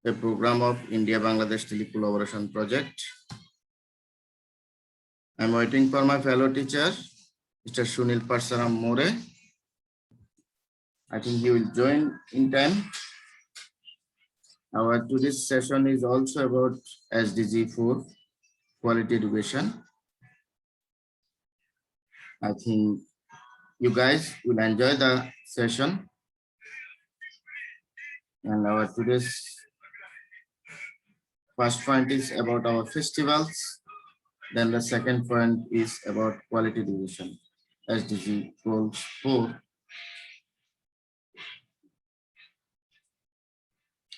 a program of India-Bangladesh Tele-Collaboration Project. I'm waiting for my fellow teacher, Mr. Sunil Parsaram More. I think he will join in time. Our today's session is also about SDG 4, quality education. I think you guys will enjoy the session. And our today's first point is about our festivals. Then the second point is about quality education, SDG goals 4.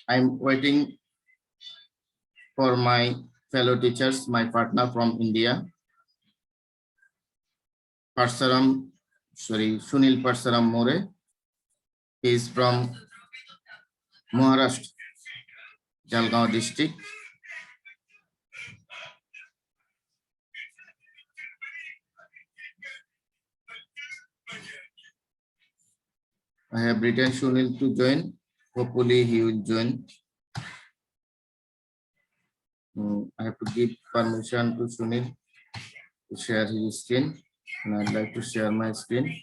I'm waiting for my fellow teachers, my partner from India, Sunil Parsaram More. He is from Maharashtra, Jalgaon district. I have written Sunil to join. Hopefully he will join. I have to give permission to Sunil to share his screen, and I'd like to share my screen.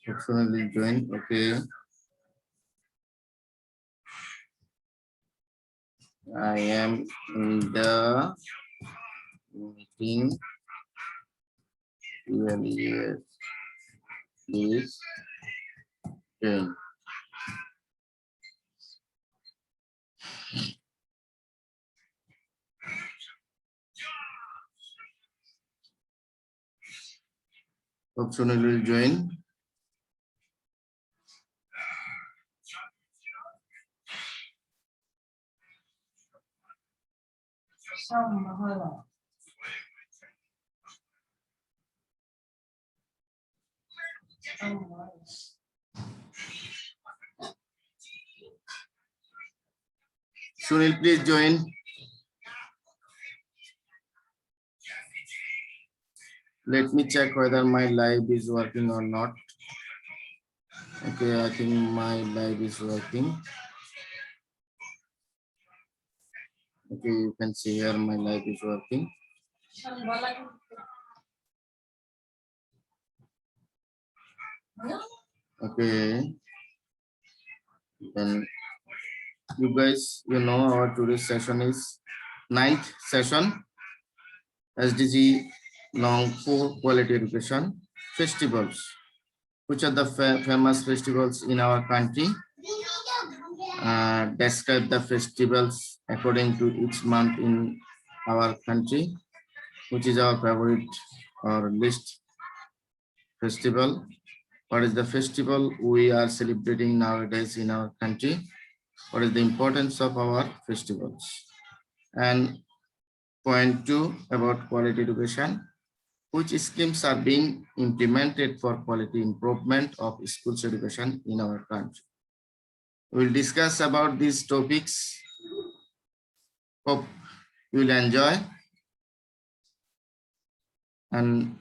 Sunil will join. Okay. I am in the meeting. Yes. Please join. Hope Sunil will join. Sunil, please join. Let me check whether my live is working or not. Okay, I think my live is working. Okay, you can see here my live is working. Okay. Then you guys, you know our today's session is 9th session, SDG long 4 quality education festivals. Which are the famous festivals in our country? Describe the festivals according to each month in our country. Which is our favorite or least festival? What is the festival we are celebrating nowadays in our country? What is the importance of our festivals? And point 2 about quality education. Which schemes are being implemented for quality improvement of schools education in our country? We'll discuss about these topics. Hope you will enjoy. And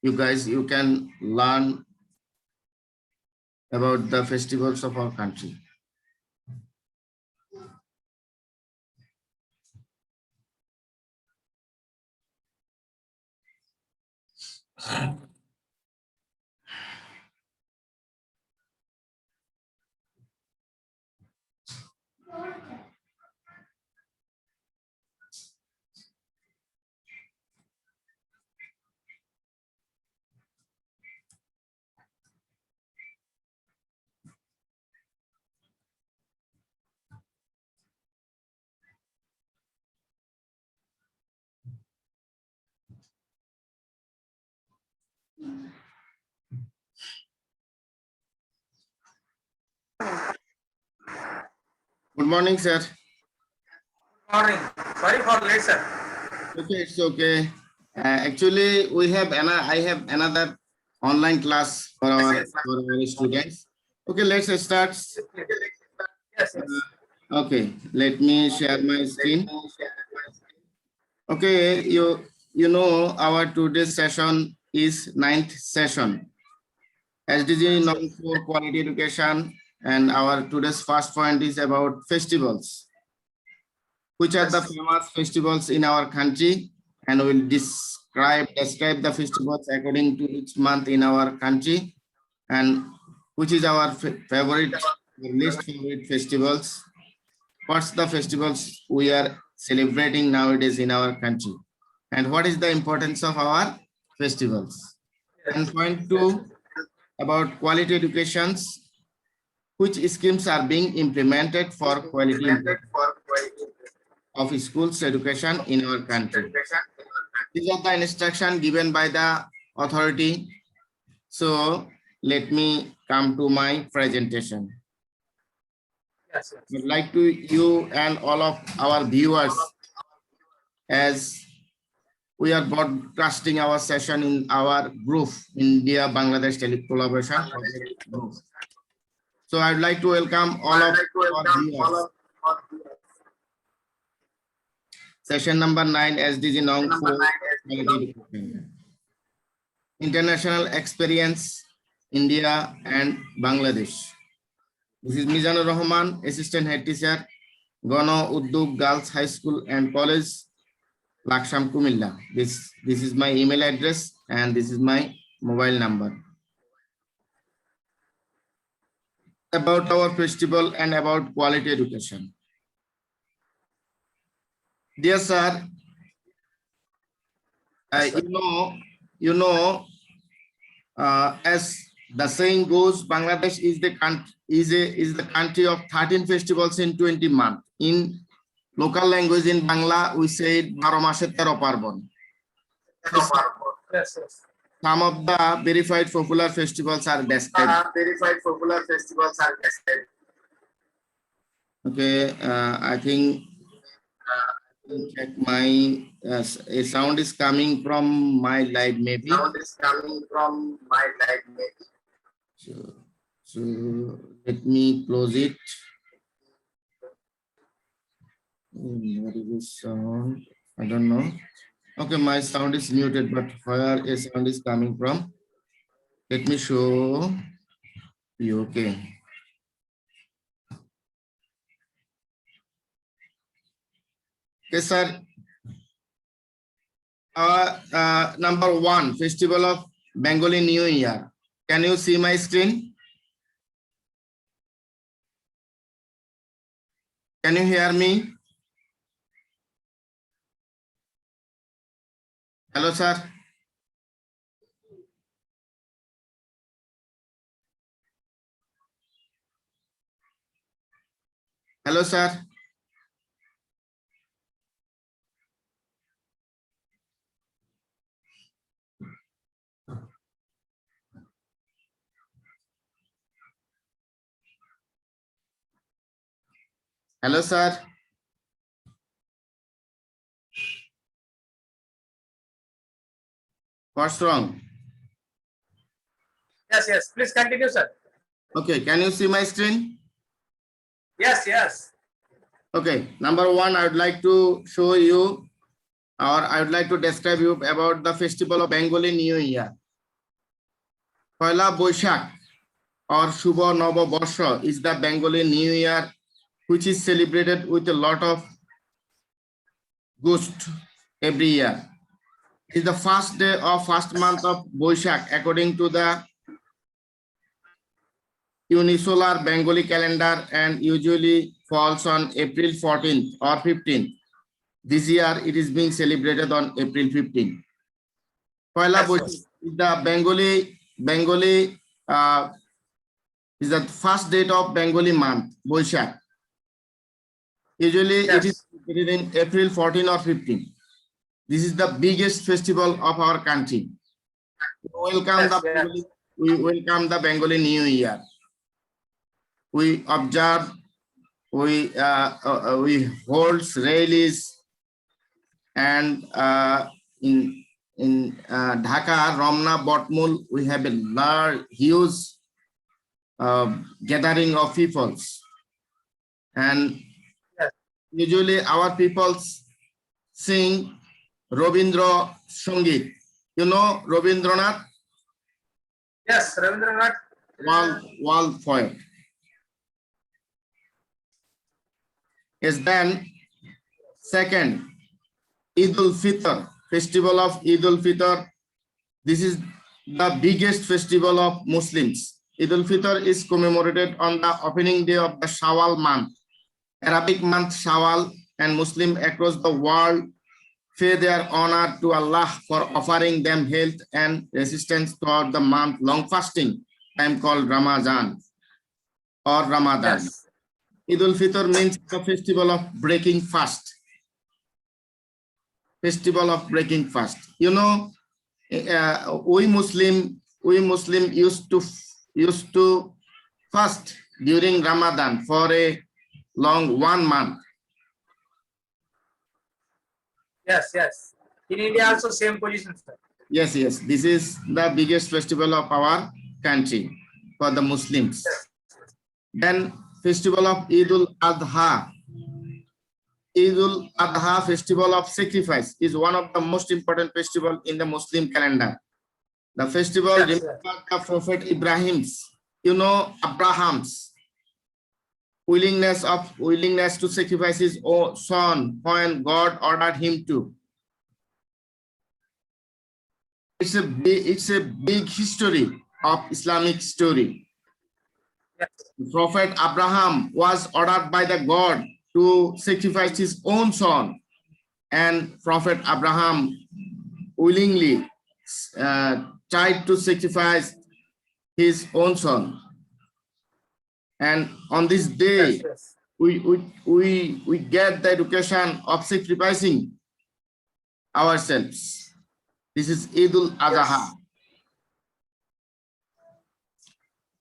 you guys, you can learn about the festivals of our country. Good morning, sir. Good morning. Sorry for late, sir. Okay, it's okay. Actually, I have another online class for our students. Okay, let's start. Yes. Okay, let me share my screen. Okay, you know our today's session is 9th session. SDG known for quality education, and our today's first point is about festivals. Which are the famous festivals in our country, and we'll describe the festivals according to each month in our country, and which is our favorite, least favorite festivals. What's the festivals we are celebrating nowadays in our country, and what is the importance of our festivals. And point two, about quality educations, which schemes are being implemented for quality of schools education in our country. These are the instructions given by the authority. So let me come to my presentation. Yes, I would like to you and all of our viewers, as we are broadcasting our session in our group, India Bangladesh Tele Collaboration Group. So I'd like to welcome all of our viewers. Session number 9, SDG Nong 4, International Experience, India and Bangladesh. This is Mizanur Rahman, Assistant Head Teacher, Gano Uddug Girls High School and College, Laksham Kumilla. This is my email address and this is my mobile number. About our festival and about quality education. Dear sir, you know, as the saying goes, Bangladesh is the country of 13 festivals in 20 months. In local language in Bangla, we say 12 মাসে 13 পার্বণ. yes. Some of the verified popular festivals are described. Okay, I think check my a sound is coming from my live maybe. So let me close it. What is this sound? I don't know. Okay, my sound is muted, but where a sound is coming from? Let me show you. Okay. Okay, sir. Number 1, Festival of Bengali New Year. Can you see my screen? Can you hear me? Hello, sir. Hello, sir. Hello, sir. What's wrong? Yes. Please continue, sir. Okay, can you see my screen? Yes. Okay, number 1, I would like to show you, or I would like to describe you about the festival of Bengali New Year. Poila Boishak or Shubha Nava Barsha is the Bengali New Year, which is celebrated with a lot of gust every year. It is the first day of first month of Boishak according to the unisolar Bengali calendar and usually falls on April 14th or 15th. This year it is being celebrated on April 15th. Poila Boishak is the Bengali is the first date of Bengali month, Boishak. Usually it is in April 14 or 15. This is the biggest festival of our country. We welcome the Bengali New Year. We observe, we hold rallies, and in Dhaka, Ramna, Botmul, we have a huge gathering of peoples, and usually our peoples sing Robindra Sangit. You know Robindranath? Yes, Ravindranath. wall poet. Yes, then second, Eid al-Fitr, festival of Eid al-Fitr. This is the biggest festival of Muslims. Eid al-Fitr is commemorated on the opening day of the Shawwal month, Arabic month Shawwal, and Muslims across the world pay their honor to Allah for offering them health and resistance throughout the month-long fasting, time called Ramadan or Ramadan. Yes. Eid al-Fitr means the festival of breaking fast. Festival of breaking fast. You know, we Muslim used to fast during Ramadan for a long 1 month. Yes, yes. In India also same position, sir. Yes, yes. This is the biggest festival of our country for the Muslims. Then festival of Eid al-Adha. Eid al-Adha, festival of sacrifice, is one of the most important festival in the Muslim calendar. The festival Yes, remembers the Prophet Ibrahim's, Abraham's willingness to sacrifice his own son when God ordered him to. It's a big history of Islamic story. Yes. Prophet Abraham was ordered by the God to sacrifice his own son, and Prophet Abraham willingly tried to sacrifice his own son. And on this day, Yes, yes. we get the education of sacrificing ourselves. This is Eid al-Adha. Yes.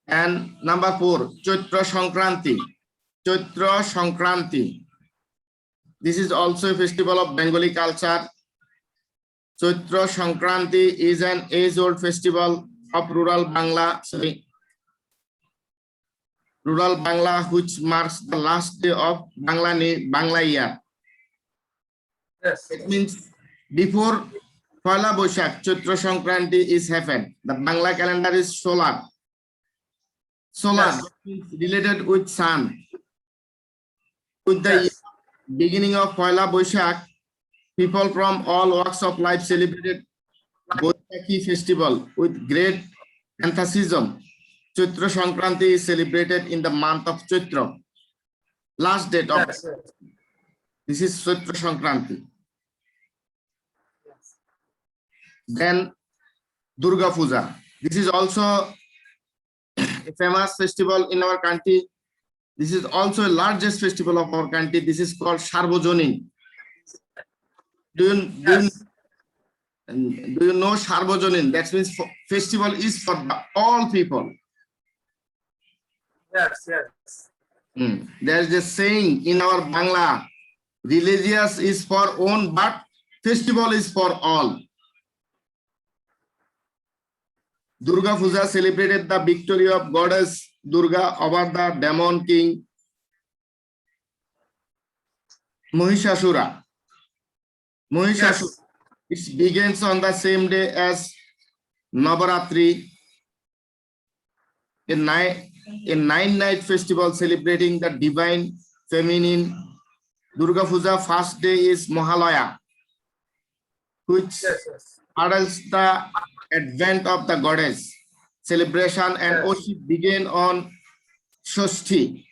And number 4, Chaitra Sankranti. Chaitra Sankranti. This is also a festival of Bengali culture. Chaitra Sankranti is an age-old festival of rural Bangla, which marks the last day of Bangla year. Yes. It means before Poila Boishakh, Chaitra Sankranti is happened. The Bangla calendar is solar. Solar, Yes. means related with sun. With the Yes. beginning of Poila Boishakh, people from all walks of life celebrated Boishakhi festival with great enthusiasm. Chaitra Sankranti is celebrated in the month of Chaitra. Last date of Yes. Yes. this is Chaitra Sankranti. Yes. Then Durga Puja. This is also a famous festival in our country. This is also the largest festival of our country. This is called Sarbojanin. Do you know Sarbojanin? That means festival is for all people. Yes. Yes. There is a saying in our Bangla, religious is for one, but festival is for all. Durga Puja celebrated the victory of goddess Durga over the demon king Mahishasura. Yes. It begins on the same day as Navaratri, a 9-night festival celebrating the divine feminine. Durga Puja first day is Mahalaya, which Yes. Yes. heralds the advent of the goddess. Celebration and Yes. worship begin on Shashti,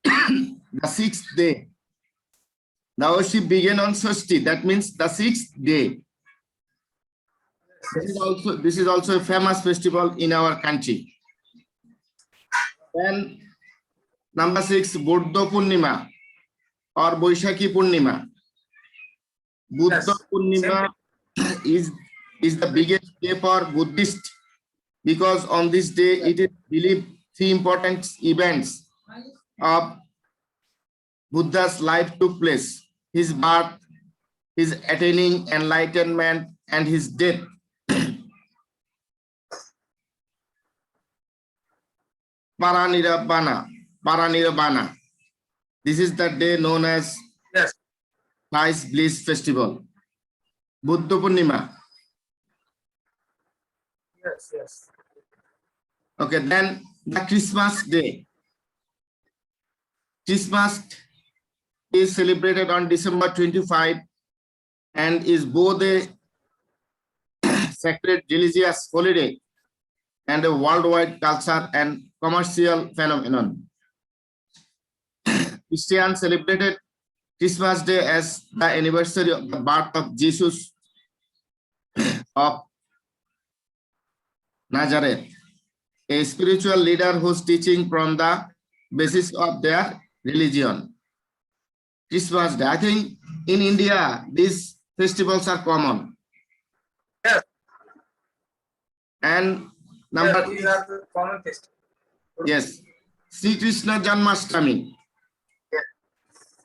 the 6th day. The worship began on Shashti, that means the 6th day. This is also a famous festival in our country. Then number 6, Buddha Purnima or Boishakhi Purnima. Buddha Yes. Purnima is the biggest day for Buddhist, because on this day it is believed 3 important events of Buddha's life took place: his birth, his attaining enlightenment, and his death. Paranirvana. This is the day known as Yes. Thrice Bliss Festival. Buddha Purnima. Yes. Yes. Okay, then the Christmas Day. Christmas is celebrated on December 25 and is both a sacred religious holiday and a worldwide culture and commercial phenomenon. Christians celebrated Christmas Day as the anniversary of the birth of Jesus of Nazareth, a spiritual leader whose teaching from the basis of their religion. Christmas Day. I think in India, these festivals are common. Yes. And number These are the common festivals. yes, Sri Krishna Janmashtami.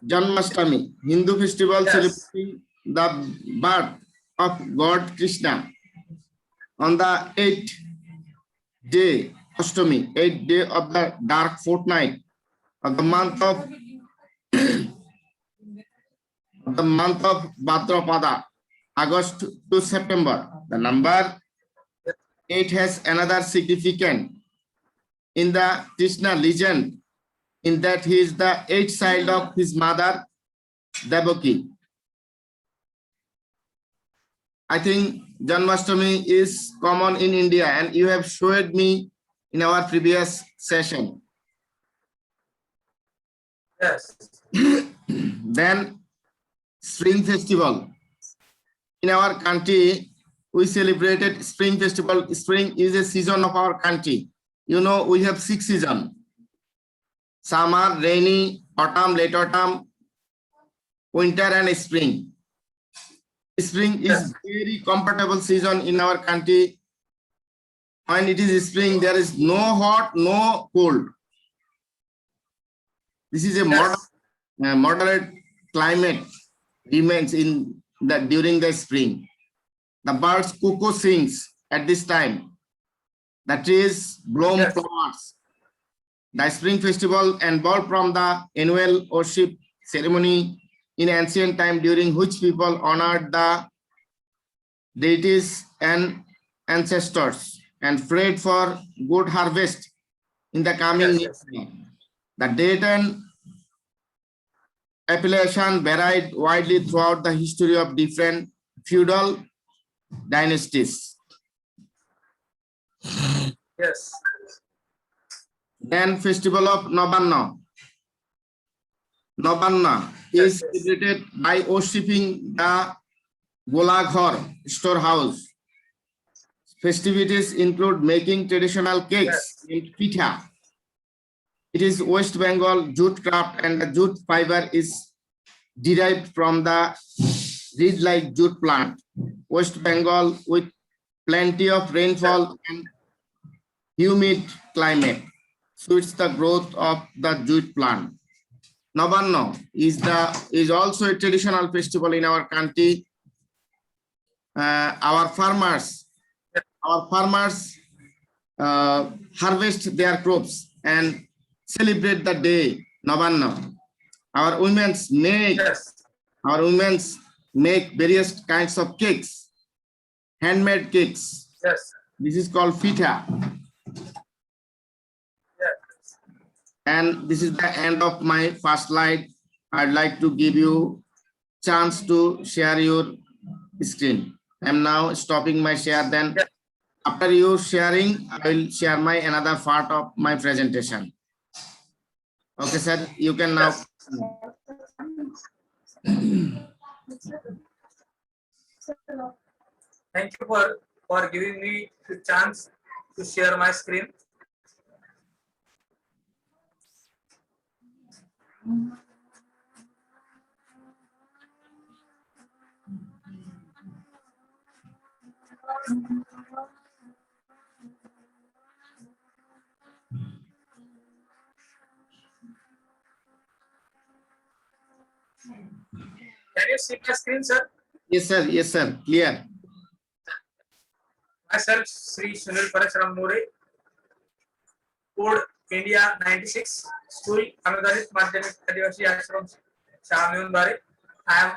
Janmashtami, Hindu festival celebrating the birth of God Krishna on the 8th day, Ashtami, 8th day of the dark fortnight of the month of Bhadrapada, August to September. The number 8 has another significance in the Krishna legend, in that he is the 8th child of his mother Devaki. I think Janmashtami is common in India, and you have showed me in our previous session. Yes. Then Spring Festival. In our country, we celebrated Spring Festival. Spring is a season of our country. You know, we have 6 seasons: summer, rainy, autumn, late autumn, winter, and spring. Spring is very comfortable season in our country. When it is spring, there is no hot, no cold. This is a moderate climate remains in the during the spring. The birds cuckoo sings at this time. The trees bloom flowers. The spring festival evolved from the annual worship ceremony in ancient time, during which people honored the deities and ancestors and prayed for good harvest in the coming year. The date and appellation varied widely throughout the history of different feudal dynasties. Yes. Then festival of Navanna. Navanna is celebrated by worshipping the Golaghar storehouse. Festivities include making traditional cakes in pitha. It is West Bengal jute craft, and the jute fiber is derived from the reed-like jute plant. West Bengal, with plenty of rainfall and humid climate, suits the growth of the jute plant. Navanna is also a traditional festival in our country. Our farmers harvest their crops and celebrate the day Navanna. Our women make various kinds of cakes, handmade cakes. Yes. This is called pitha. Yes. And this is the end of my first slide. I'd like to give you chance to share your screen. I'm now stopping my share. Then after you sharing, I will share my another part of my presentation. Okay, sir, you can now. Thank you for giving me the chance to share my screen. Can you see my screen, sir? Yes, sir. Yes, sir. Clear. Myself, Sri Sunil Parashuram More, Code India 96, School Anudarit Madhyamik Adivasi Ashram Shamyunbari. I am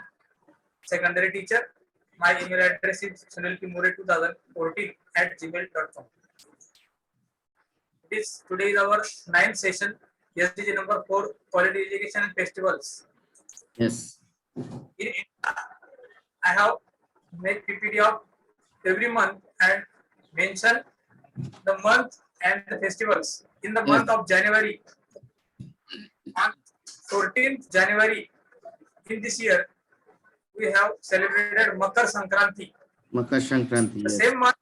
secondary teacher. My email address is sunilpmore2014@gmail.com. Today is our ninth session. SDG number 4, quality education and festivals. Yes. In India, I have made PPT of every month and mention the month and the festivals. In the month of January, on 14th January in this year, we have celebrated Makar Sankranti. Makar Sankranti. The Yes. same month,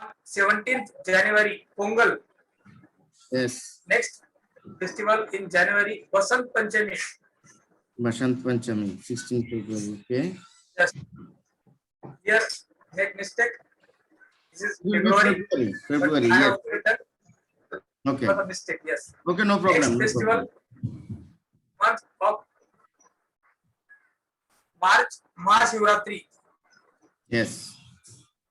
on 17th January, Pongal. Yes. Next festival in January, Vasant Panchami. Basant Panchami, 16th February. Okay. Yes. Here, make mistake. This is February. February. But I Yes. have written Okay. for the mistake. Yes. Okay. No problem. Next No festival, problem. month of March, Mahashivratri. Yes.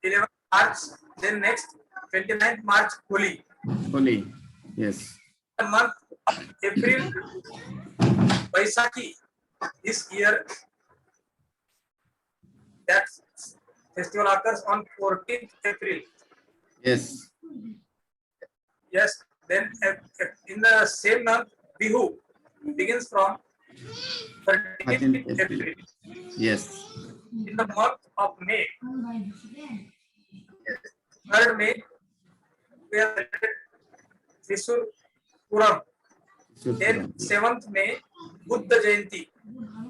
11th March. Then next 29th March, Holi. Holi. Yes. The month of April, Vaisakhi. This year, that festival occurs on 14th April. Yes. Yes. Then in the same month, Bihu begins from 13th 13th April. April. Yes. In the month of May, 3rd May, we have celebrated Thrissur Puram. Then 7th May, Buddha Jayanti.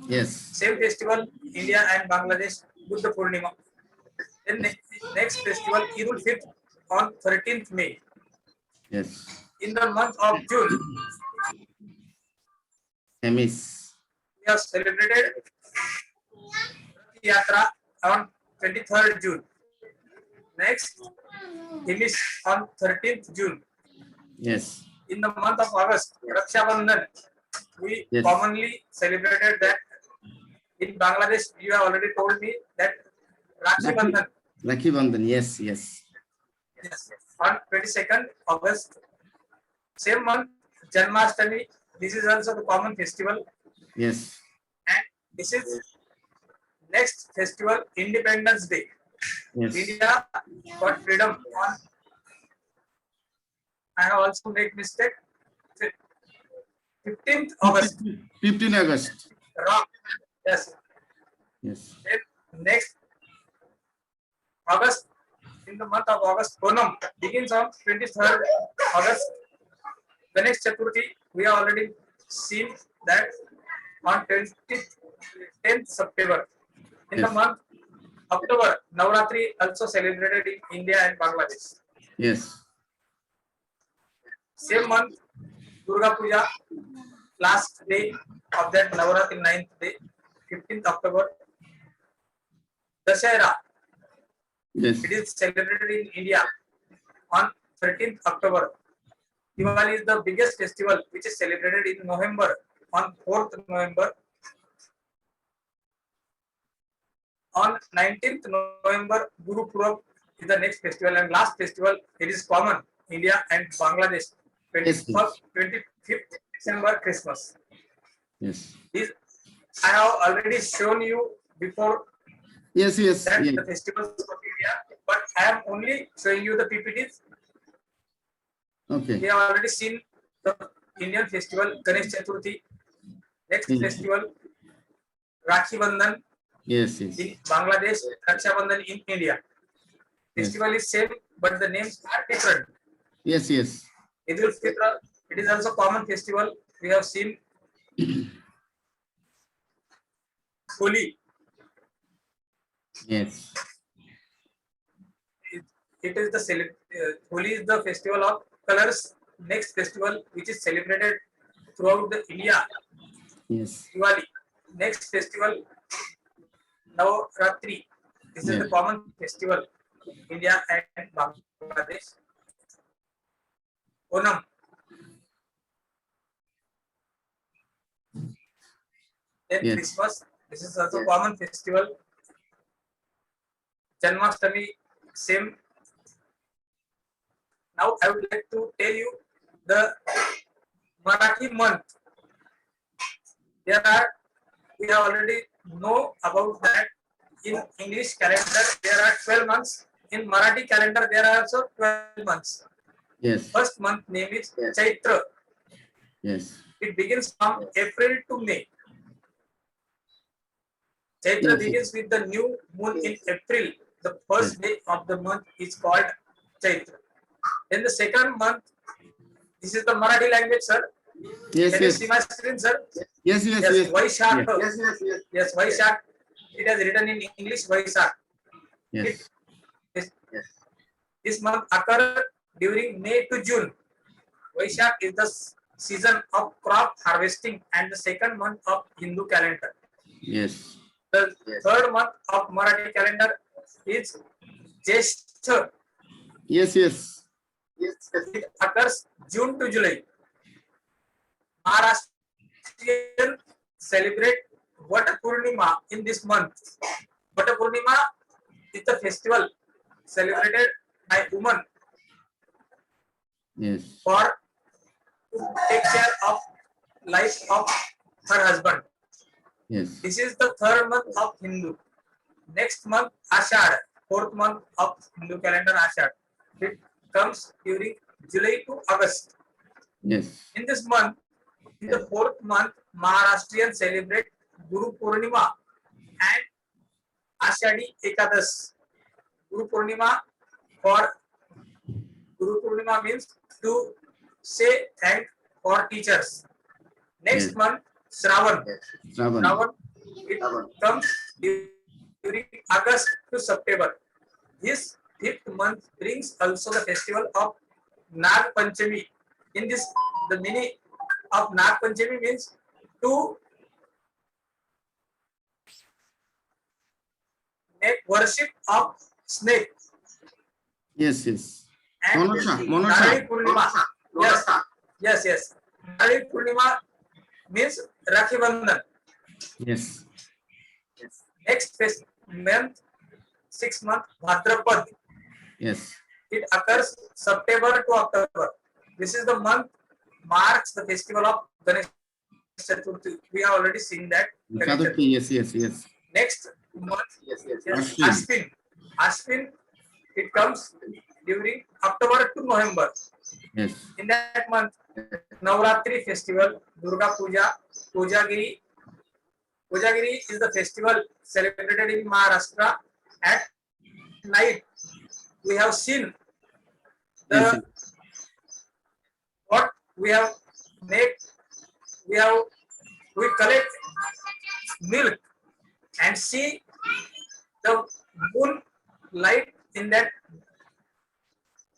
Yes. Same festival, India and Bangladesh, Buddha Purnima. Then next festival, Eid ul Fitr on 13th May. Yes. In the month of June, Emis. we have celebrated Yatra on 23rd June. Next, Himis on 13th June. Yes. In the month of August, Raksha Bandhan, we Yes. commonly celebrated that. In Bangladesh, you have already told me that Rakhi Bandhan. Rakhi Bandhan. Yes. Yes. Yes. On 22nd August, same month, Janmashtami. This is also the common festival. Yes. And this is next festival, Independence Day. Yes. India got freedom on. I have also made mistake. 15th August. 15 August. Wrong. Yes. Yes. Then next August, in the month of August, Onam begins on 23rd August. The next Chaturthi, we have already seen that on 10th September. In the Yes. month October, Navratri also celebrated in India and Bangladesh. Yes. Same month, Durga Puja, last day of that Navratri, 9th day, 15th October. Dashera, Yes. it is celebrated in India on 13th October. Diwali is the biggest festival which is celebrated in November on 4th November. On 19th November, Guru Purab is the next festival, and last festival, it is common, India and Bangladesh, 25th December, Christmas. Yes. This, I have already shown you before Yes. Yes. that Yes. the festivals of India, but I am only showing you the PPTs. Okay. We have already seen the Indian festival, Ganesh Chaturthi. Next Hmm. festival, Rakhi Bandhan Yes. Yes. in Bangladesh, Raksha Bandhan in India. Yes. Festival is same, but the names are different. Yes. Yes. Eid ul Fitr, it is also common festival. We have seen Holi. Yes. It is the Holi is the festival of colors. Next festival, which is celebrated throughout the India, Yes. Diwali. Next festival, Navratri. This is the common festival, India and Bangladesh. Onam. Then Yes. Christmas. This is also common festival. Janmashtami, same. Now I would like to tell you the Marathi month. We have already know about that. In English calendar, there are 12 months. In Marathi calendar, there are also 12 months. Yes. First month name is Chaitra. Yes. It begins from April to May. Chaitra begins with the new moon in April. The first day of the month is called Chaitra. Then the second month, this is the Marathi language, sir. Yes. Can you see my screen, sir? Yes. Vaishakh. Yes, Vaishakh. It has written in English, Vaishakh. Yes. This month occurs during May to June. Vaishakh is the season of crop harvesting and the second month of Hindu calendar. Yes. The third month of Marathi calendar is Jyeshtha. Yes. It occurs June to July. Maharashtrian celebrate Vata Purnima in this month. Vata Purnima is the festival celebrated by women Yes. for to take care of life of her husband. Yes. This is the third month of Hindu. Next month, Ashad, fourth month of Hindu calendar, Ashad. It comes during July to August. Yes. In this month, in the fourth month, Maharashtrians celebrate Guru Purnima and Ashadi Ekadas. Guru Purnima means to say thank for teachers. Next Yes. month, Shravan. Shravan. Shravan, it comes during August to September. This fifth month brings also the festival of Nag Panchami. In this, the meaning of Nag Panchami means to make worship of snake. Yes. And Monasha. Narali Purnima. Yes. Narali Purnima means Rakhi Bandhan. Yes. Next month, 6 month, Bhadrapad. Yes. It occurs September to October. This is the month marks the festival of Ganesh Chaturthi. We have already seen that. Yes. Next month, Ashwin. Ashwin, it comes during October to November. Yes. In that month, Navratri festival, Durga Puja, Pujagiri. Pujagiri is the festival celebrated in Maharashtra. At night, we have seen the what we have made. We collect milk and see the moon light in that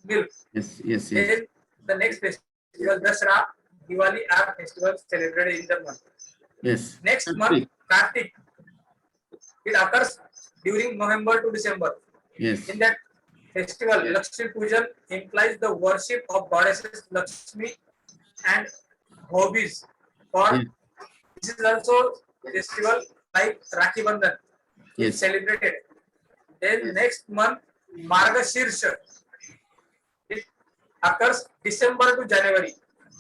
milk. Yes. Then the next festival, Dasara, Diwali are festivals celebrated in the month. Yes. Next month, Kartik. It occurs during November to December. Yes. In that festival, Lakshmi Pujan implies the worship of goddesses Lakshmi and hobbies. This is also festival like Rakhi Bandhan. It's celebrated. Then next month, Margashirsha. It occurs December to January.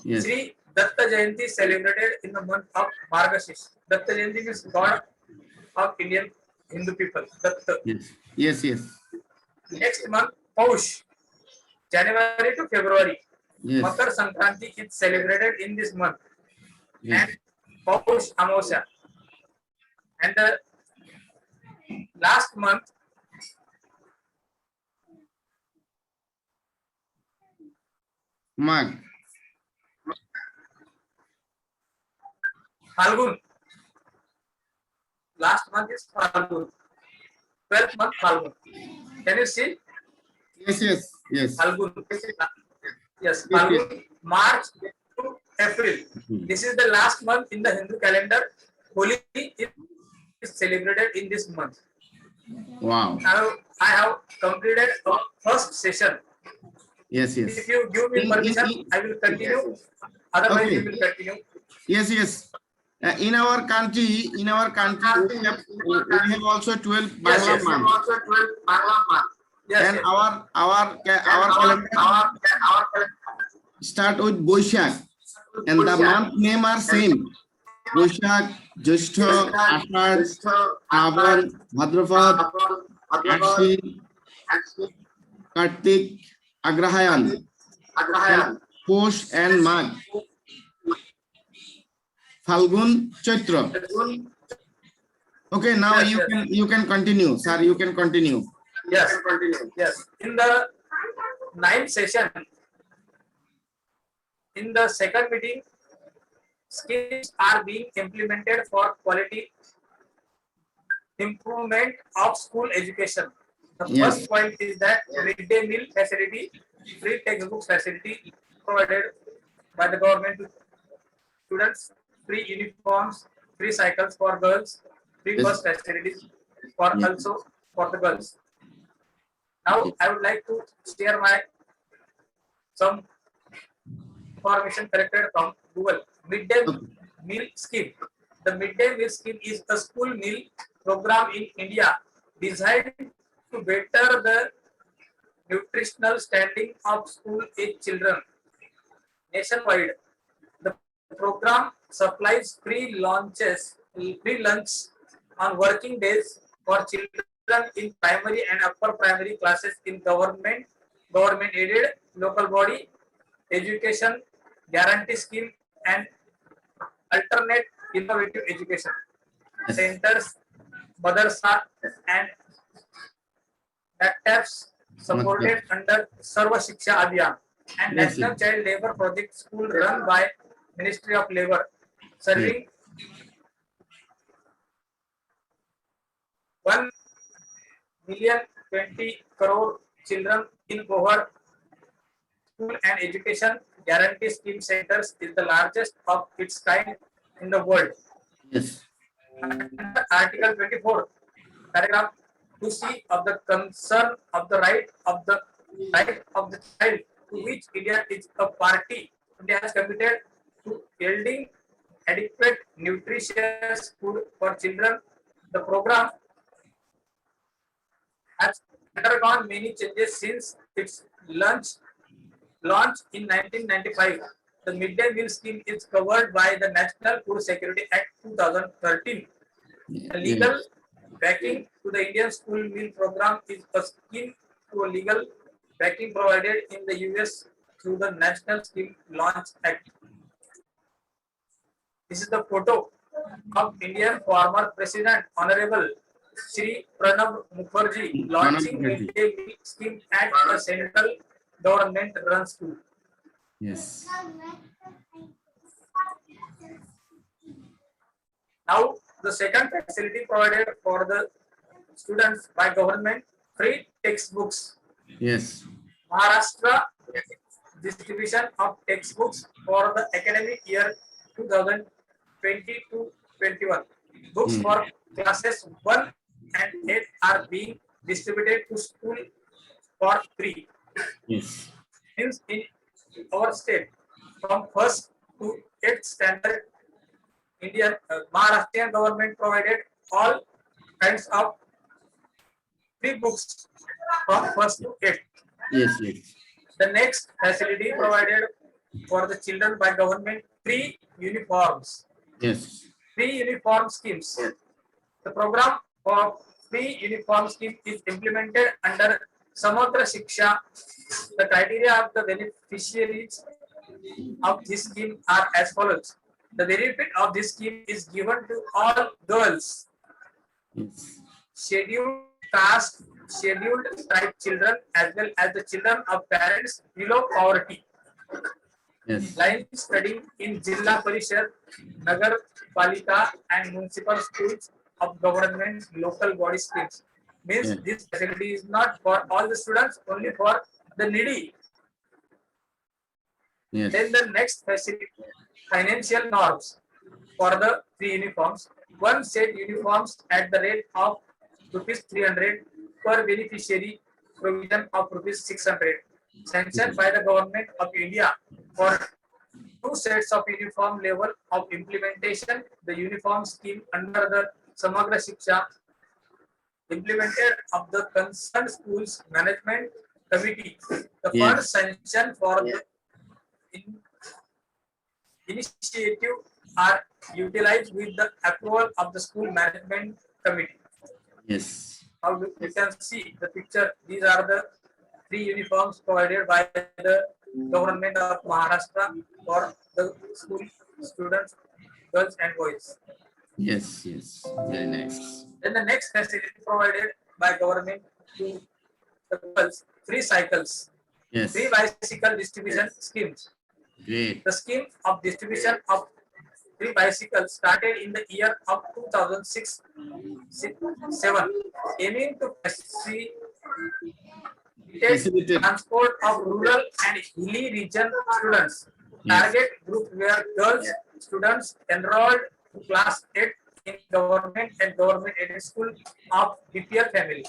Yes. Sri Datta Jayanti celebrated in the month of Margashirsha. Datta Jayanti is God of Indian Hindu people. Datta. Yes. Next month, Paush, January to February. Yes. Makar Sankranti is celebrated in this month. Yes. And Paush Amosya. And the last month, Mag. Phalgun. Last month is Phalgun. 12th month, Phalgun. Can you see? Yes. Phalgun. Yes, Phalgun. March to April. This is the last month in the Hindu calendar. Holi is celebrated in this month. Wow. I have completed our first session. Yes. If you give me permission, I will continue. Otherwise, Okay. you will continue. Yes. In our country, we have also 12 Bangla months. Yes. And our calendar start with Boishak, and the month name are same. Boishak, Jyeshtha, Ashad, Shravan, Bhadrapad, Ashwin, Kartik, Agrahayan. Posh and Mag. Falgun, Chaitra. Okay, now Yes, you can continue, sir. You can continue. Yes, yes. In the ninth session, in the second meeting, schemes are being implemented for quality improvement of school education. The Yes. first point is that midday meal facility, free textbook facility provided by the government to students, free uniforms, free cycles for girls, free Yes. bus facilities for Yes. also for the girls. Now I would like to share my some information collected from Google. Midday meal scheme. The midday meal scheme is a school meal program in India designed to better the nutritional standing of school age children nationwide. The program supplies free lunch on working days for children in primary and upper primary classes in government aided local body education guarantee scheme and alternate innovative education centers, madrasa and MACTABs supported under Sarva Shiksha Abhiyan and Yes, National Child Labour Project School run by Ministry of Labour, serving 1,020,000,000 children in cohort school and education guarantee scheme centers is the largest of its kind in the world. Yes. Under Article 24, paragraph 2C of the concern of the right of the child to which India is a party. India has committed to yielding adequate nutritious food for children. The program has undergone many changes since its launch in 1995. The midday meal scheme is covered by the National Food Security Act 2013. The legal backing to the Indian school meal program is a scheme to a legal backing provided in the US through the National Scheme Launch Act. This is the photo of Indian former President Honorable Shri Pranab Mukherjee launching midday meal scheme at a central government run school. Yes. Now, the second facility provided for the students by government, free textbooks. Yes. Maharashtra distribution of textbooks for the academic year 2020-21. Books for classes 1 and 8 are being distributed to school for free. Yes. Hence, in our state, from 1st to 8th standard, Indian Maharashtrian government provided all kinds of free books from 1st to 8th. Yes, yes. The next facility provided for the children by government, free uniforms. Yes. Free uniform schemes. The program for free uniform scheme is implemented under Samagra Shiksha. The criteria of the beneficiaries of this scheme are as follows. The benefit of this scheme is given to all girls, Yes. scheduled caste, scheduled tribe children, as well as the children of parents below poverty. Yes. Line studying in Jilla Parishad, Nagar Palika, and municipal schools of government local body schemes. Means this facility is not for all the students, only for the needy. Yes. Then the next facility, financial norms for the free uniforms. One set uniforms at the rate of rupees 300 per beneficiary, provision of rupees 600. Sanctioned by the government of India for 2 sets of uniform level of implementation. The uniform scheme under the Samagra Shiksha implemented of the concerned schools management committee. The funds sanctioned for the initiative are utilized with the approval of the school management committee. Yes. Now you can see the picture. These are the 3 uniforms provided by the Government of Maharashtra for the school students, girls and boys. Yes, yes, very nice. Then the next facility provided by government to the girls, free cycles, Yes, free bicycle distribution schemes. great. The scheme of distribution of free bicycles started in the year of 2006-7, aiming to facilitate Facilitate. transport of rural and hilly region students. Yes. Target group were girls students enrolled to class 8 in government and government aided school of BPL family.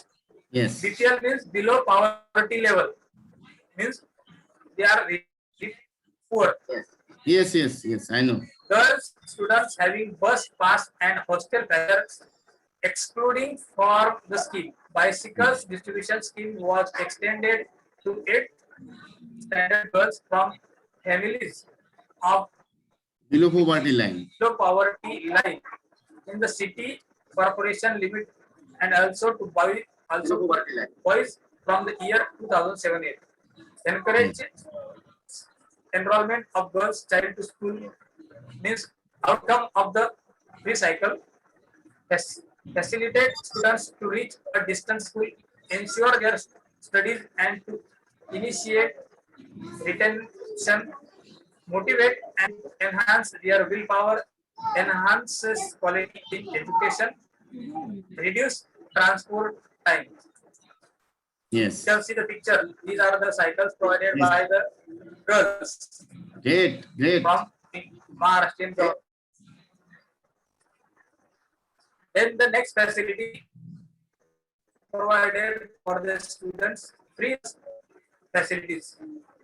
Yes, BPL means below poverty level, means they are poor. yes, yes, yes, I know. Girls students having bus pass and hostel fares excluding from the scheme. Bicycles distribution scheme was extended to 8 standard girls from families of Below poverty line. low poverty line in the city corporation limit and also to boys from the year 2007-8. Encourage enrollment of girls child to school means outcome of the free cycle. Facilitate students to reach a distant school, ensure their studies and to initiate retention, motivate and enhance their willpower, enhances quality in education, reduce transport time. Yes, You can see the picture. These are the cycles provided Yes. by the girls great, great. from Maharashtrian government. Then the next facility provided for the students free facilities.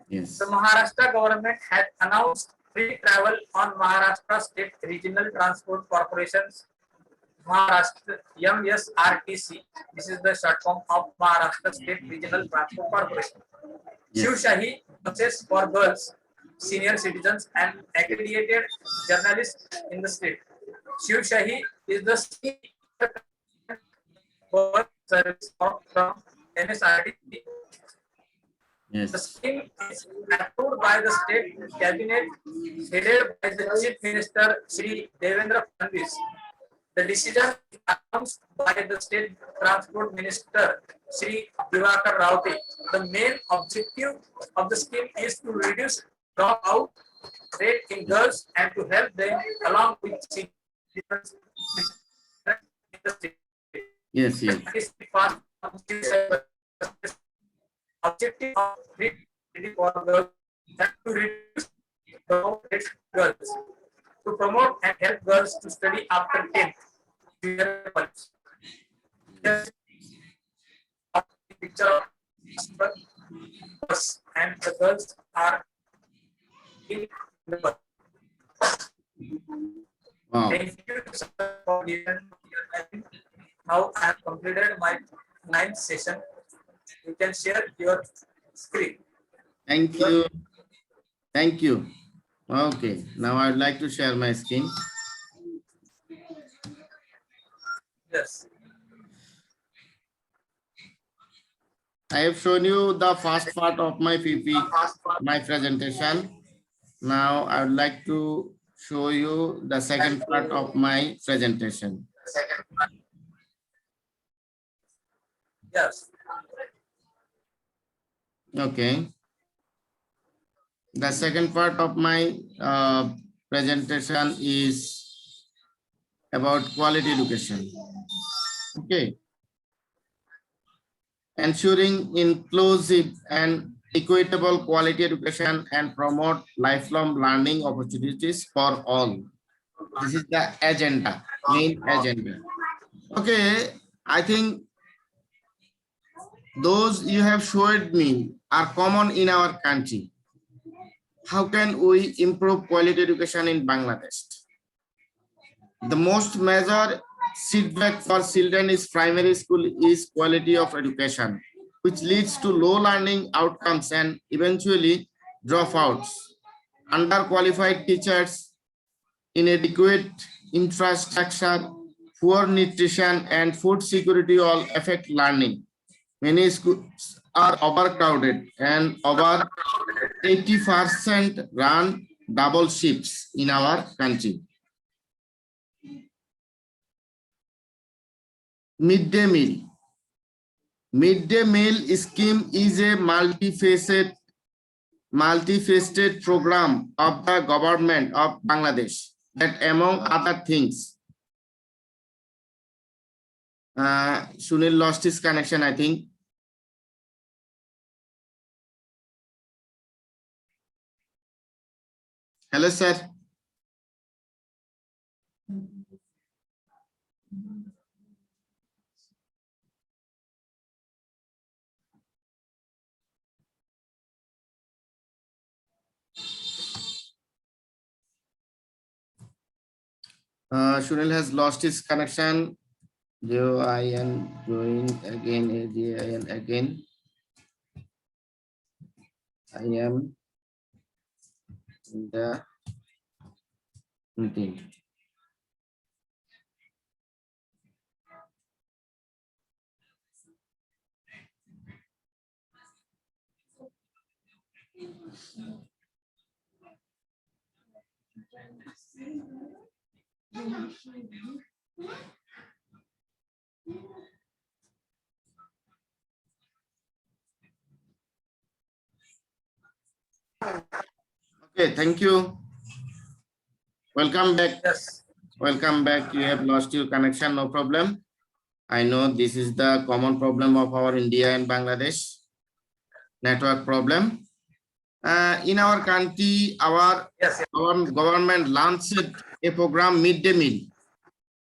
Yes, The Maharashtra government had announced free travel on Maharashtra State Regional Transport Corporation's Maharashtra MSRTC. This is the short form of Maharashtra State Regional Transport Corporation. yes, Shivshahi buses for girls, senior citizens, and accredited journalists in the state. Shivshahi is the bus service from MSRTC. The yes, scheme is approved by the state cabinet headed by the chief minister Shri Devendra Fadnavis. The decision is announced by the state transport minister Shri Divakar Raute. The main objective of the scheme is to reduce dropout rate in girls and to help them along with citizens in the state. yes, yes, Objective of free for girls and to reduce dropout rate girls, to promote and help girls to study after 10th. Yes. Picture of bus and the girls are in the bus. wow. Thank you sir, for giving me your time. Now I have completed my 9th session. You can share your screen. Thank you. Thank you. Okay, now I'd like to share my screen. Yes. I have shown you the first part of my my presentation. Now I would like to show you the second part of my presentation. Yes. Okay. The second part of my presentation is about quality education. Okay. Ensuring inclusive and equitable quality education and promote lifelong learning opportunities for all. This is the agenda, main agenda. Okay, I think those you have showed me are common in our country. How can we improve quality education in Bangladesh? The most major setback for children is primary school is quality of education, which leads to low learning outcomes and eventually dropouts. Underqualified teachers, inadequate infrastructure, poor nutrition, and food security all affect learning. Many schools are overcrowded and 80% run double shifts in our country. Midday meal. Midday meal scheme is a multifaceted program of the government of Bangladesh that, among other things, Sunil lost his connection, I think. Hello, sir. Sunil has lost his connection. I am going again. I am in the meeting. Okay, thank you. Welcome back. Yes. Welcome back. You have lost your connection, no problem. I know this is the common problem of our India and Bangladesh network problem. In our country, our government launched a program, midday meal.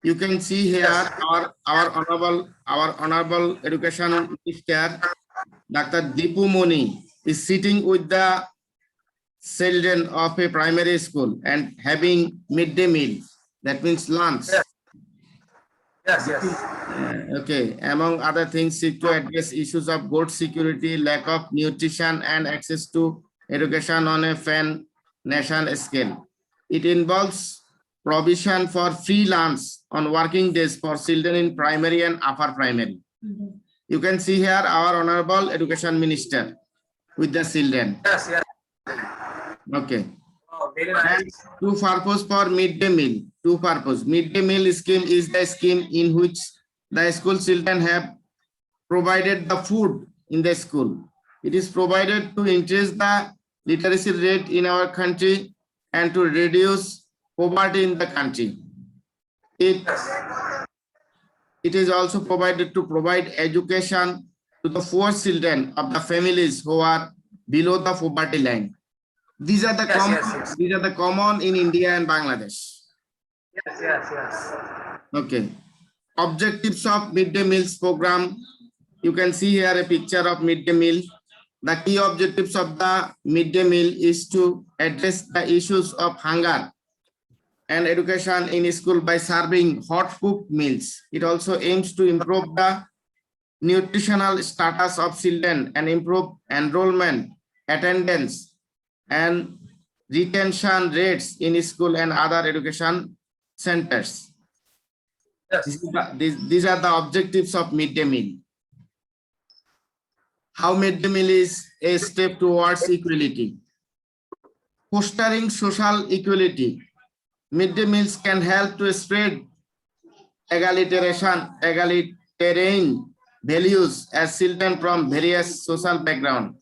You can see here our honorable education minister, Dr. Deepu Moni, is sitting with the children of a primary school and having midday meal. That means lunch. Yes. Okay. Among other things, seek to address issues of good security, lack of nutrition, and access to education on a pan-national scale. It involves provision for free lunch on working days for children in primary and upper primary. You can see here our honorable education minister with the children. Yes. Okay. Oh, very nice. And two purpose for midday meal. Two purpose. Midday meal scheme is the scheme in which the school children have provided the food in the school. It is provided to increase the literacy rate in our country and to reduce poverty in the country. It is also provided to provide education to the poor children of the families who are below the poverty line. These are the These are the common in India and Bangladesh. Yes. Okay. Objectives of midday meals program. You can see here a picture of midday meal. The key objectives of the midday meal is to address the issues of hunger and education in school by serving hot cooked meals. It also aims to improve the nutritional status of children and improve enrollment, attendance, and retention rates in school and other education centers. Yes. These are the objectives of midday meal. How midday meal is a step towards equality. Fostering social equality. Midday meals can help to spread egalitarian values as children from various social backgrounds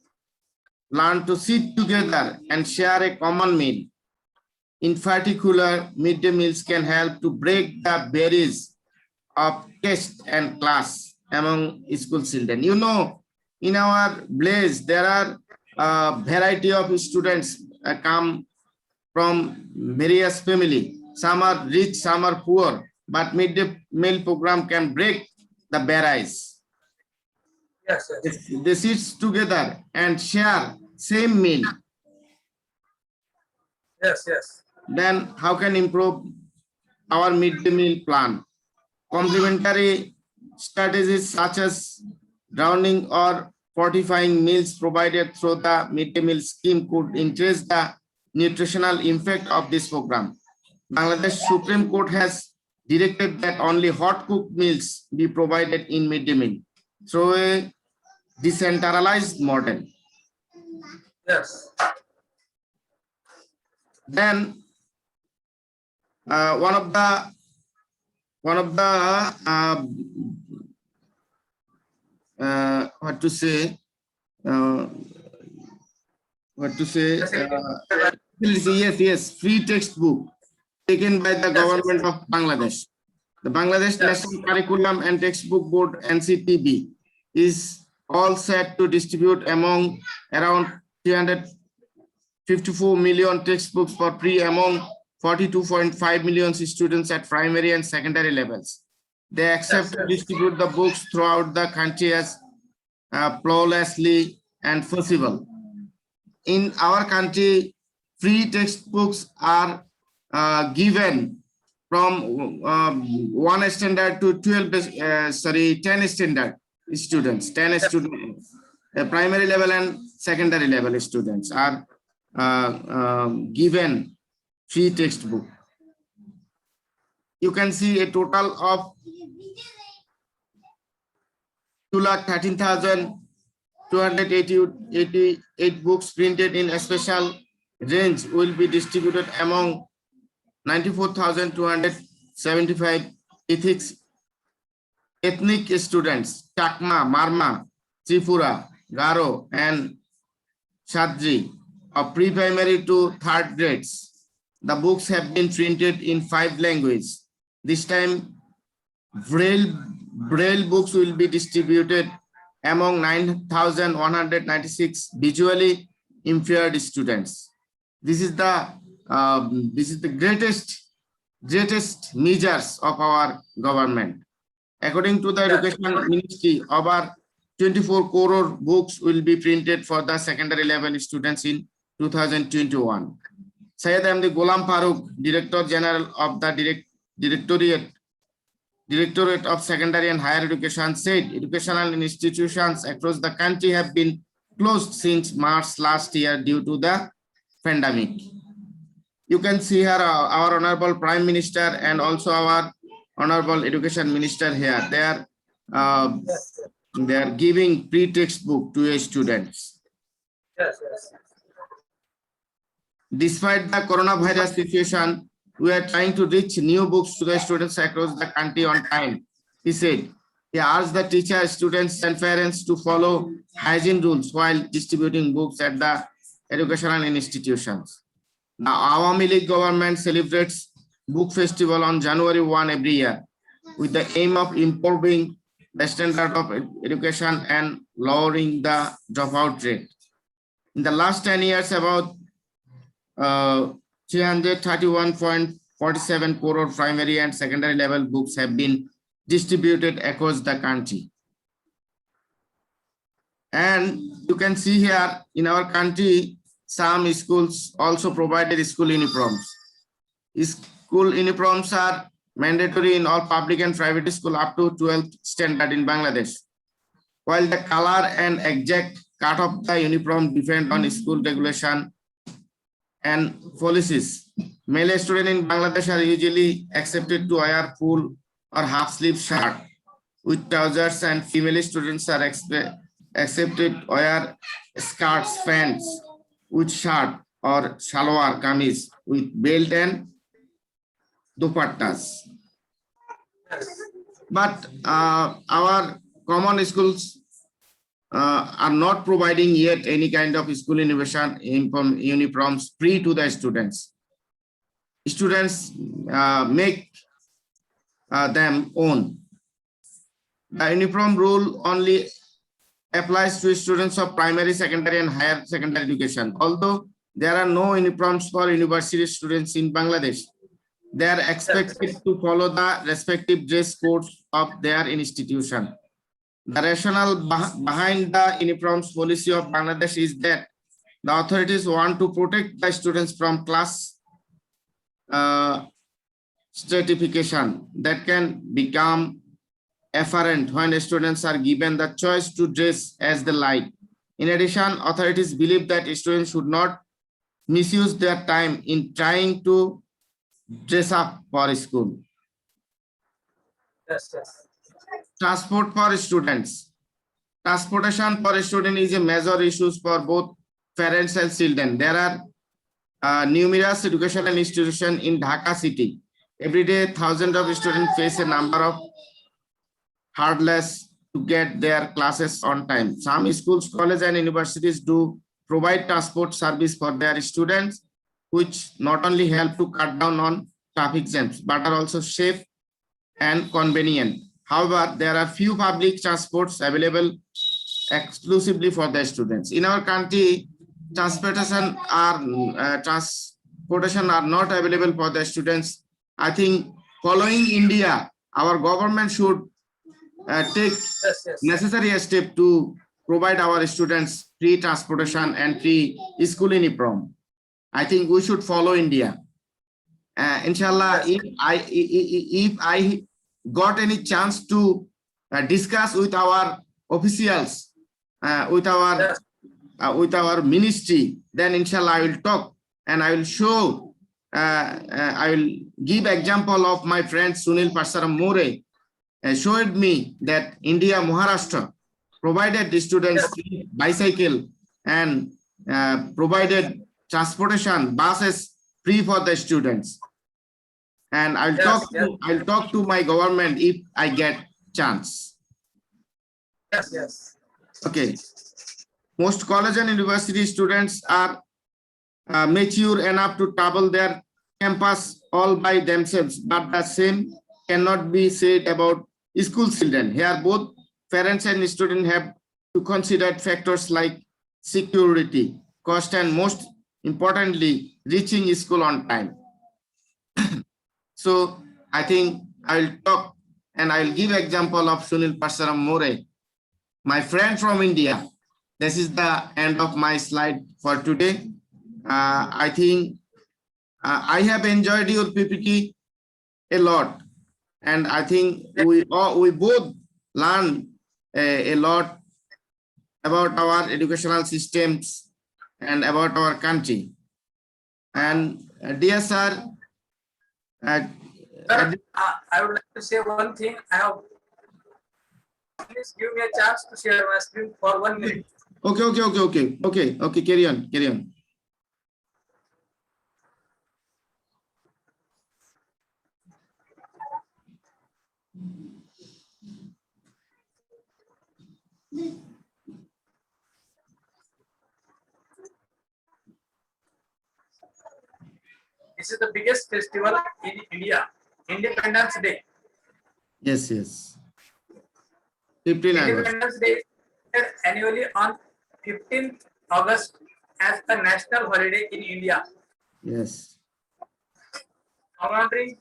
learn to sit together and share a common meal. In particular, midday meals can help to break the barriers of caste and class among school children. You know, in our village, there are a variety of students come from various families. Some are rich, some are poor, but midday meal program can break the barriers. Yes. They sit together and share same meal. Yes. Then how can improve our midday meal plan? Complementary strategies such as rounding or fortifying meals provided through the midday meal scheme could increase the nutritional impact of this program. Bangladesh Supreme Court has directed that only hot cooked meals be provided in midday meal through a decentralized model. Yes. Then one of the what to say uh, yes, free textbook taken by the government of Bangladesh. The Bangladesh National Curriculum and Textbook Board NCTB is all set to distribute among around 354 million textbooks for free among 42.5 million students at primary and secondary levels. They accept to distribute the books throughout the country as flawlessly and feasible. In our country, free textbooks are given from 1 standard to 10 standard students. 10 students, primary level and secondary level students are given free textbook. You can see a total of 213,288 books printed in a special range will be distributed among 94,275 ethnic students, Chakma, Marma, Tripura, Garo, and Shadri of pre-primary to third grades. The books have been printed in 5 languages. This time, Braille books will be distributed among 9,196 visually impaired students. This is the greatest measures of our government. According to the Education Ministry, over 24 crore books will be printed for the secondary level students in 2021. Syed Ahmed Ghulam Farooq, Director General of the Directorate of Secondary and Higher Education, said educational institutions across the country have been closed since March last year due to the pandemic. You can see here our Honorable Prime Minister and also our Honorable Education Minister here. They are giving free textbook to students. Yes. Despite the coronavirus situation, we are trying to reach new books to the students across the country on time, he said. He asked the teachers, students, and parents to follow hygiene rules while distributing books at the educational institutions. The Awami League government celebrates Book Festival on January 1 every year with the aim of improving the standard of education and lowering the dropout rate. In the last 10 years, about 331.47 crore primary and secondary level books have been distributed across the country. And you can see here in our country, some schools also provided school uniforms. School uniforms are mandatory in all public and private schools up to 12th standard in Bangladesh. While the color and exact cut of the uniform depend on school regulation and policies, male students in Bangladesh are usually accepted to wear full or half sleeve shirt with trousers, and female students are accepted to wear skirts, pants with shirt or shalwar kameez with belt and dupattas. But our common schools are not providing yet any kind of school innovation uniforms free to the students. Students make them own. The uniform rule only applies to students of primary, secondary, and higher secondary education. Although there are no uniforms for university students in Bangladesh, they are expected to follow the respective dress codes of their institution. The rationale behind the uniforms policy of Bangladesh is that the authorities want to protect the students from class stratification that can become apparent when students are given the choice to dress as they like. In addition, authorities believe that students should not misuse their time in trying to dress up for school. Yes. Transport for students. Transportation for students is a major issue for both parents and children. There are numerous educational institutions in Dhaka city. Every day, thousands of students face a number of hurdles to get their classes on time. Some schools, colleges, and universities do provide transport service for their students, which not only help to cut down on traffic jams, but are also safe and convenient. However, there are few public transports available exclusively for the students. In our country, transportation are not available for the students. I think following India, our government should take necessary step to provide our students free transportation and free school uniform. I think we should follow India. Inshallah, if I got any chance to discuss with our officials, with our ministry, then inshallah I will talk and I will show, I will give example of my friend Sunil Parsaram More showed me that India, Maharashtra provided the students free bicycle and provided transportation buses free for the students. And I'll talk to my government if I get chance. Yes. Okay. Most college and university students are mature enough to travel their campus all by themselves, but the same cannot be said about school children. Here, both parents and students have to consider factors like security, cost, and most importantly, reaching school on time. So I think I will talk and I will give example of Sunil Parsaram More, my friend from India. This is the end of my slide for today. I think I have enjoyed your PPT a lot, and I think we both learned a lot about our educational systems and about our country. And dear sir, I would like to say one thing. Please give me a chance to share my screen for 1 minute. Okay. Carry on. This is the biggest festival in India, Independence Day. Yes. 15 August. Independence Day is annually on 15th August as a national holiday in India. Yes. Commemorating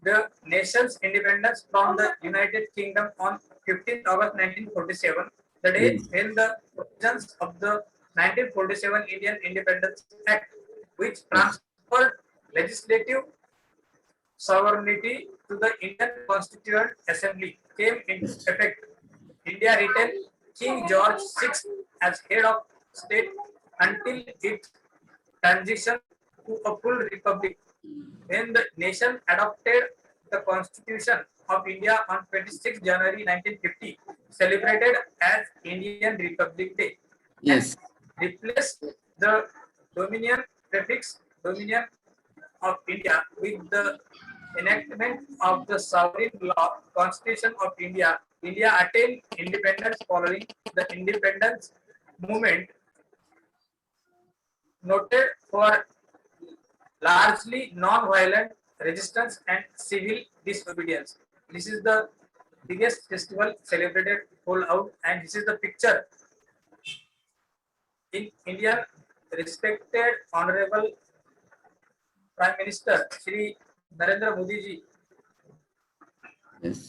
the nation's independence from the United Kingdom on 15th August 1947, the day when the provisions of the 1947 Indian Independence Act, which transferred legislative sovereignty to the Indian Constituent Assembly, came into effect. India retained King George VI as head of state until its transition to a full republic. When the nation adopted the Constitution of India on 26 January 1950, celebrated as Indian Republic Day. Yes. Replaced the Dominion prefix Dominion of India with the enactment of the sovereign law Constitution of India. India attained independence following the independence movement, noted for largely non-violent resistance and civil disobedience. This is the biggest festival celebrated whole out, and this is the picture in India. Respected Honorable Prime Minister Shri Narendra Modi ji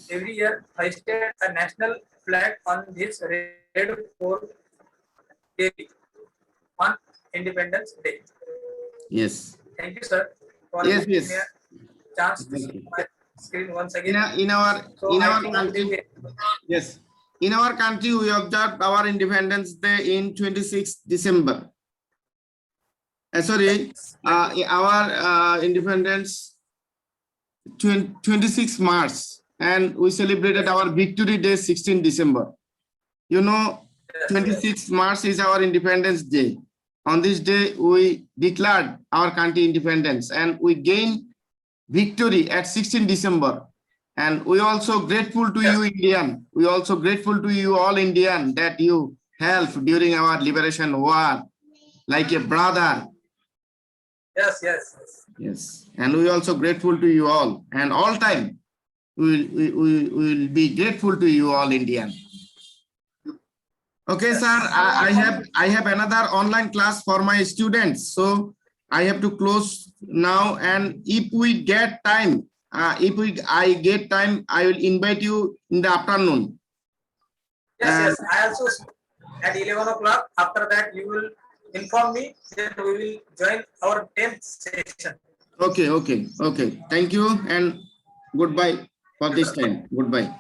every year hoisted a national flag on this red fort daily on Independence Day. Yes. Thank you, sir, for giving me a chance to see my screen once again. In our country, yes. In our country, we observed our Independence Day in 26 December. Our independence 26 March, and we celebrated our Victory Day 16 December. You know, 26 March is our Independence Day. on this day we declared our country independence and we gained victory at 16 December. And we also grateful to you, Indian. We also grateful to you all Indian that you helped during our liberation war like a brother. Yes, yes, yes. Yes. And we also grateful to you all. And all time we will be grateful to you all Indian. Okay, Yes. sir. I have another online class for my students. So I have to close now. And if we get time, I get time, I will invite you in the afternoon. Yes, yes. I also at 11 o'clock. After that, you will inform me. Then we will join our 10th session. Okay. Thank you and goodbye for this time. Goodbye.